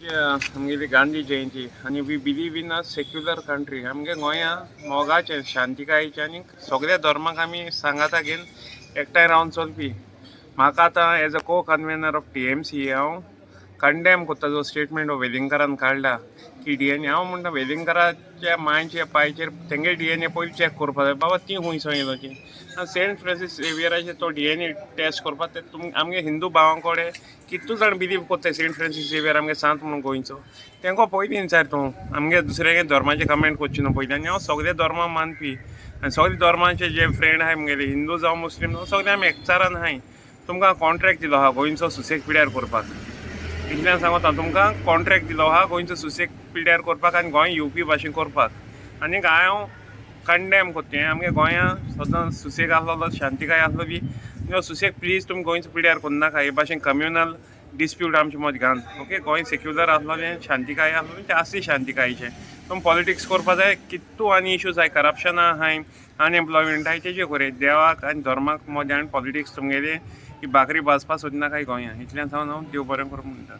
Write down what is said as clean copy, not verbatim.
आमगेली गांधी जयंती आनी we believe in a secular country. आमगे गोंया मोगाचें शांतिकायेचें आनी सगळ्या धर्माक आमी सांगाता घेवन एकठांय रावन चलपी. म्हाका आतां एज अ को कन्व्हेनर ऑफ TMC हांव कंडेम कोत्ता जो स्टेटमेंट हो वेलिंगकरान काडला की DNA. हांव म्हणटा वेलिंगकराच्या मांयचे पांयचेर तेंगे DNA पयलीं चॅक करपा जाय. बाबा ती खुंयसर येयलो ती सेंट फ्रांसीस झेवियराचेर तो DNA टेस्ट करपाक ते आमगे हिंदू भावां कडेन कितू जाण बिलीव कोत्ताय सेंट फ्रांसीस झेवियर आमगे सांत म्हणून गोंयचो. तेंको पयलीं विचार तूं आमगे दुसऱ्या धर्माचे कमेंट करची न्हू पयलीं. आनी हांव सगळे धर्मा मानपी आनी सगळे धर्माचे जे फ्रेंड आहाय म्हगेले हिंदू जावं मुस्लीम जावं सगळे आमी एकचारान आहाय. तुमकां कॉन्ट्रॅक्ट दिलो आहा गोंयचो सुसेग पिड्यार करपाक. इतल्यान सांगता तुमकां कॉन्ट्रॅक्ट दिलो आहा गोंयचो सुसेग पिड्यार करपाक आनी गोंय येवपी भाशेन करपाक. आनीक हांव कंडेम कोत्तें आमगे गोंयांत सदां सुसेग आसलो शांतिकाय आसलोली. सुसेग प्लीज तुमी गोंयचो पिड्यार करूं नाका. हे भाशेन कम्युनल डिस्प्यूट आमचे मदीं घालन. ओके, गोंय सेक्युलर आसलोलें शांतिकाय आसलोलें तें आसली शांतिकायेचें. तुमी पॉलिटिक्स करपा जाय कितू आनी इश्यूज आहाय करप्शन आहाय अनएम्प्लॉयमेंट आहाय तेजे करे. देवाक आनी धर्माक मदें आनी पॉलिटिक्स तुमगेलें ही भाकरी भाजपा सोदनाकाय गोंयांत. इतल्यान सांगून हांव देव बरें करूं म्हणटा.